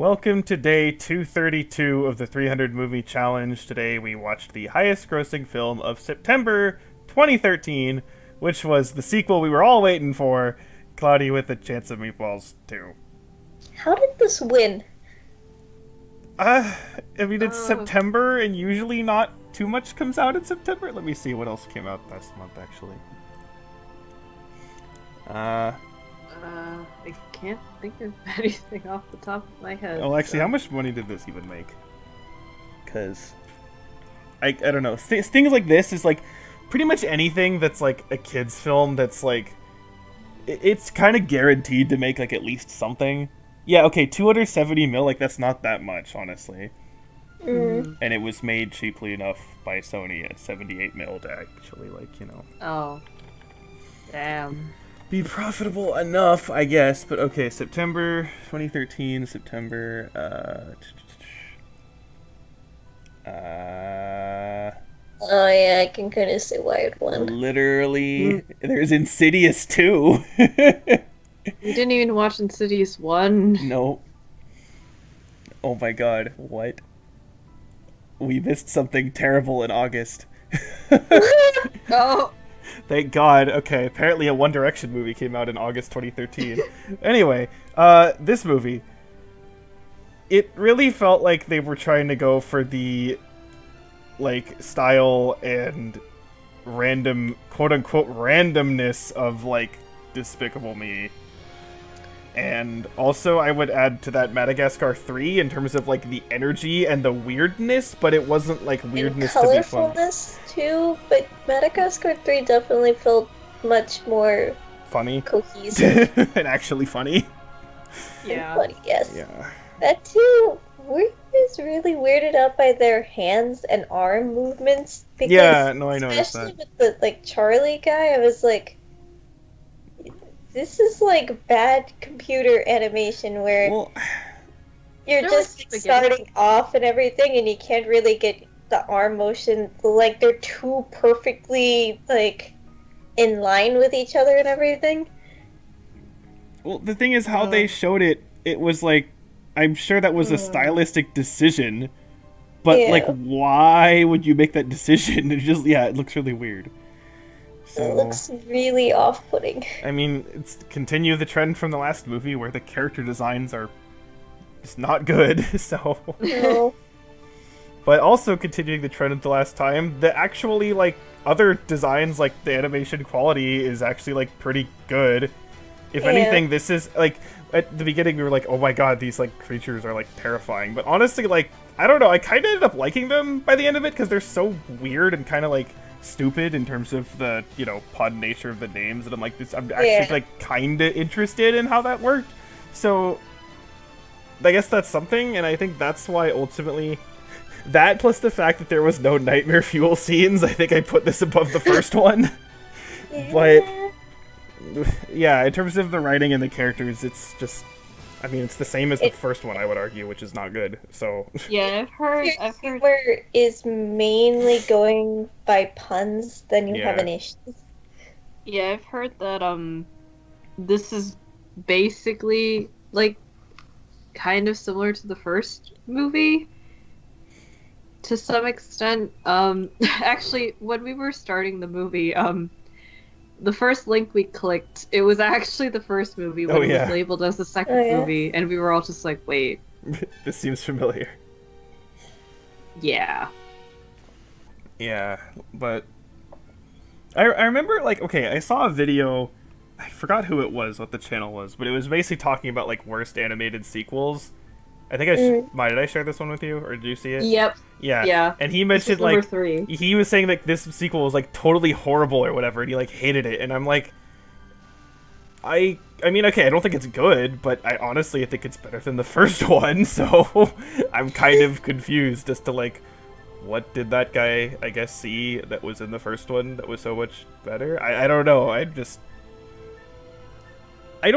Welcome to day 232 of the 300 Movie Challenge. Today we watched the highest grossing film of September 2013, which was the sequel we were all waiting for, Cloudy with a Chance of Meatballs 2. How did this win? I mean, it's September, and usually not too much comes out in September. Let me see what else came out last month, actually. I can't think of anything off the top of my head. Oh, actually, how much money did this even make? Because I don't know. Things like this is like pretty much anything that's like a kid's film that's like it's kind of guaranteed to make like at least something. Yeah, okay, 270 mil, like that's not that much, honestly. And it was made cheaply enough by Sony at 78 mil to actually, like, you know. Oh. Damn. Be profitable enough, I guess. But okay, September 2013, September, Oh yeah, I can kind of see why it won. literally, there's Insidious 2. You didn't even watch Insidious 1? No. Oh my god, what? We missed something terrible in August. Oh. Thank God. Okay, apparently a One Direction movie came out in August 2013. Anyway, this movie, it really felt like they were trying to go for the, like, style and random, quote-unquote, randomness of, like, Despicable Me. And also, I would add to that Madagascar 3 in terms of, like, the energy and the weirdness, but it wasn't, like, weirdness to be fun. Colorfulness too, but Madagascar 3 definitely felt much more Funny. cohesive. And actually funny. Yeah. Funny, yes. Yeah. That too, were you guys really weirded out by their hands and arm movements? Because Yeah, no, I noticed especially that. with the, like, Charlie guy, I was like, this is like bad computer animation where Well, you're They're just like like, spaghetti. starting off and everything, and you can't really get the arm motion. Like they're too perfectly like in line with each other and everything. well, the thing is how they showed it, it was like, I'm sure that was a stylistic decision, but Yeah. like, why would you make that decision? It just, yeah, it looks really weird. It So, looks really off-putting. I mean, it's continue the trend from the last movie where the character designs are just not good, so... No. But also continuing the trend of the last time, the actually, like, other designs, like, the animation quality is actually, like, pretty good. If Yeah. anything, this is, like, at the beginning we were like, oh my god, these, like, creatures are, like, terrifying. But honestly, like, I don't know, I kind of ended up liking them by the end of it, because they're so weird and kind of, like, stupid in terms of the, you know, pun nature of the names, and I'm like, I'm actually, Yeah. like, kind of interested in how that worked. So, I guess that's something, and I think that's why ultimately... That plus the fact that there was no nightmare fuel scenes, I think I put this above the first one. But yeah, in terms of the writing and the characters, it's just, I mean, it's the same as the first one, I would argue, which is not good. So Yeah, Your I've heard. humor is mainly going by puns, then you have Yeah. an issue. Yeah, I've heard that this is basically like kind of similar to the first movie to some extent. Actually, when we were starting the movie, the first link we clicked, it was actually the first movie when Oh, it yeah. was labeled as the second Oh, yeah. movie, and we were all just like, wait, this seems familiar. yeah. Yeah, but I remember, like, okay, I saw a video, I forgot who it was, what the channel was, but it was basically talking about, like, worst animated sequels. I think did I share this one with you, or did you see it? Yep. Yeah. Yeah. And he This is mentioned, number like, 3. he was saying that this sequel was, like, totally horrible or whatever, and he, like, hated it, and I'm like, I mean, okay, I don't think it's good, but I honestly think it's better than the first one, so I'm kind of confused as to, like, what did that guy, I guess, see that was in the first one that was so much better? I don't know, I don't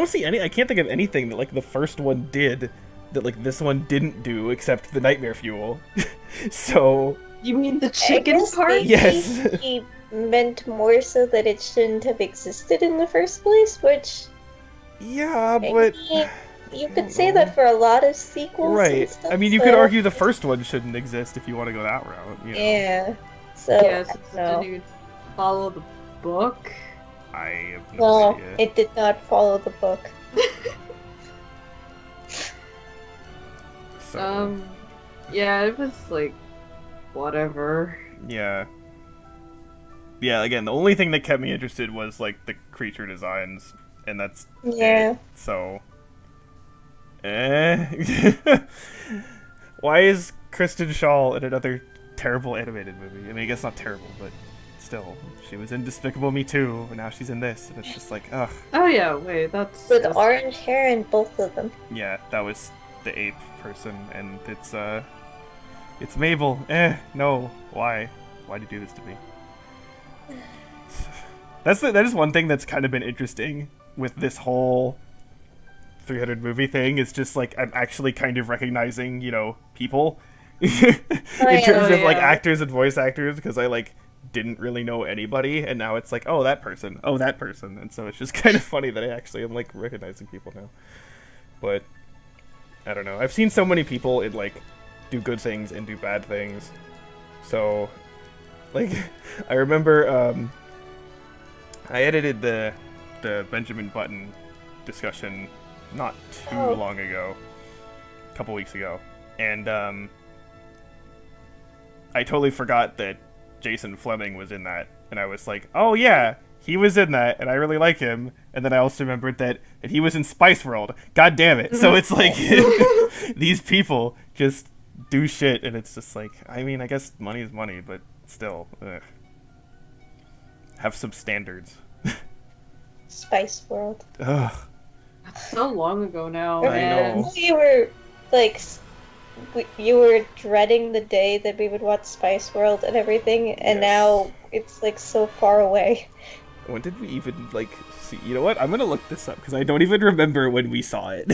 see I can't think of anything that, like, the first one did that, like, this one didn't do, except the nightmare fuel. So... You mean the I chicken guess part? maybe Yes. he meant more so that it shouldn't have existed in the first place, which Yeah, but... maybe you could say that for a lot of sequels and Right. stuff. I mean, you could argue the first one shouldn't exist if you want to go that route. You know? Yeah. So, Yeah, since it no. didn't even follow the book. I have no No, idea. it did not follow the book. So, Yeah, it was like, whatever. yeah. Yeah, again, the only thing that kept me interested was, like, the creature designs, and that's Yeah. it. So, why is Kristen Schaal in another terrible animated movie? I mean, I guess not terrible, but still, she was in Despicable Me 2, and now she's in this, and it's just like, ugh. Oh yeah, wait, that's... With orange hair in both of them. Yeah, that was the ape person, and it's Mabel. No, why? Why'd you do this to me? That is one thing that's kind of been interesting with this whole 300 movie thing. Is just like I'm actually kind of recognizing, people in terms of like actors and voice actors, because I like didn't really know anybody, and now it's like, oh, that person, and so it's just kind of funny that I actually am like recognizing people now. But I don't know. I've seen so many people like do good things and do bad things. So, like, I remember I edited the Benjamin Button discussion not too long ago, a couple weeks ago, and I totally forgot that Jason Fleming was in that, and I was like, oh yeah, he was in that, and I really like him. And then I also remembered that he was in Spice World. God damn it! So it's like these people just do shit, and it's just like, I mean, I guess money is money, but still, have some standards. Spice World. Ugh. That's so long ago now, I man. know. You were like, you were dreading the day that we would watch Spice World and everything, and Yes. now it's like so far away. When did we even like see? You know what? I'm gonna look this up because I don't even remember when we saw it.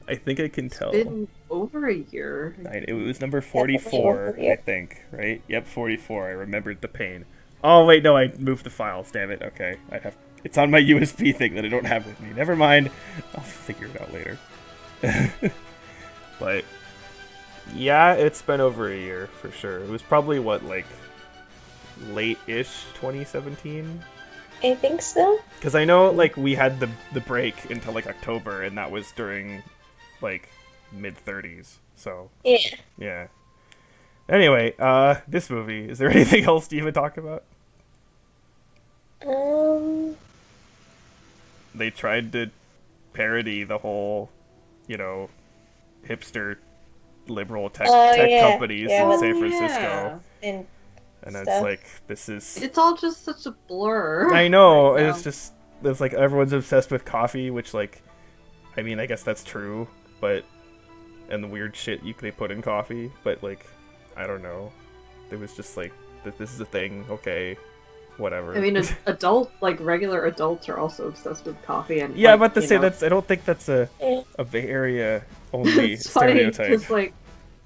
I think I can tell. It's been over a year. It was number 44, over a year. I think, right? Yep, 44. I remembered the pain. Oh wait, no, I moved the files. Damn it. Okay, it's on my USB thing that I don't have with me. Never mind. I'll figure it out later. But yeah, it's been over a year for sure. It was probably like late-ish 2017. I think so. Because I know like we had the break until like October, and that was during like mid-30s. So yeah. Anyway, this movie. Is there anything else to even talk about? They tried to parody the whole, hipster liberal tech companies in San Francisco. And it's stuff. like, this is... It's all just such a blur. I know, right it's like everyone's obsessed with coffee, which like, I mean, I guess that's true, but, and the weird shit they put in coffee, but like, I don't know. It was just like, this is a thing, okay, whatever. I mean, regular adults are also obsessed with coffee and yeah, like, but I don't think that's a Bay Area only it's funny, stereotype. because like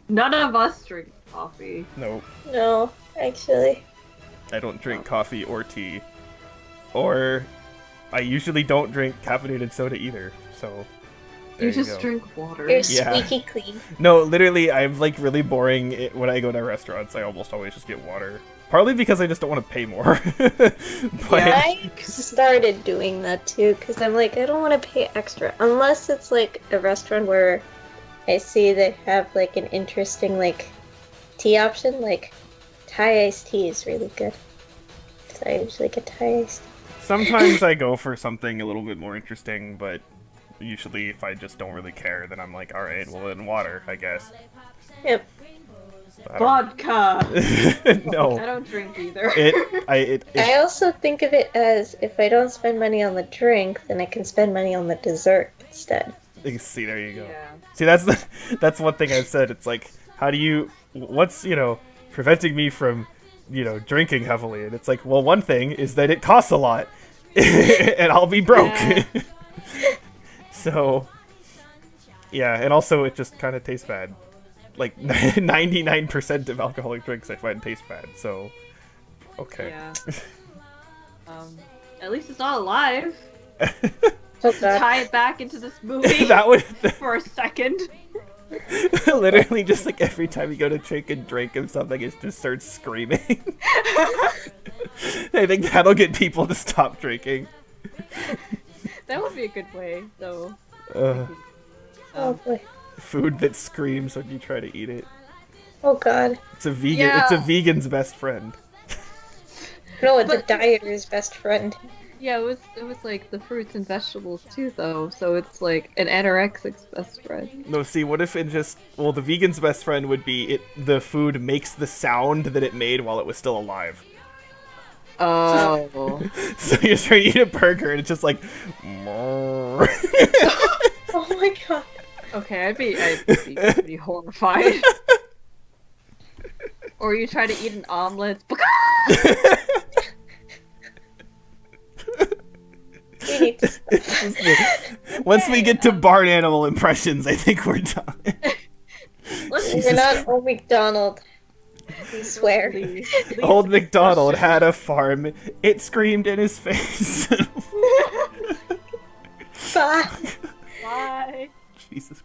none of us drink coffee. No, actually. I don't drink coffee or tea, or I usually don't drink caffeinated soda either. So there You just go. drink water. You're Yeah. squeaky clean. No, literally, I'm like really boring when I go to restaurants. I almost always just get water. Partly because I just don't want to pay more. But I started doing that too, because I'm like, I don't want to pay extra. Unless it's like a restaurant where I see they have like an interesting like tea option, like Thai iced tea is really good. So I usually get Thai iced tea. sometimes I go for something a little bit more interesting, but usually if I just don't really care, then I'm like, alright, well then water, I guess. Yep. I Vodka! don't- no. I don't drink either. I also think of it as if I don't spend money on the drink, then I can spend money on the dessert instead. See, there you go. Yeah. See, that's one thing I've said. It's like, what's preventing me from drinking heavily? And it's like, well, one thing is that it costs a lot, and I'll be broke. Yeah. So yeah, and also it just kind of tastes bad. Like 99% of alcoholic drinks I find taste bad. So okay. Yeah. At least it's not alive. Oh to god. tie it back into this movie That would for a second. literally just like every time you go to take a drink of something, it just starts screaming. I think that'll get people to stop drinking. That would be a good way, though. Uh, Oh boy. food that screams when you try to eat it. Oh god. It's a vegan. Yeah. It's a vegan's best friend. No, it's a But- dieter's best friend. Yeah, it was like the fruits and vegetables too, though. So it's like an anorexic's best friend. No, see, what if it just... Well, the vegan's best friend would be the food makes the sound that it made while it was still alive. Oh. So you're trying to eat a burger and it's just like... "Mrrr." Oh my god. Okay, I'd be pretty horrified. Or you try to eat an omelet. We need to stop. Once we get to barn animal impressions, I think we're done. We're not Old McDonald. We swear. Old MacDonald had a farm. It screamed in his face. Bye. Bye. Jesus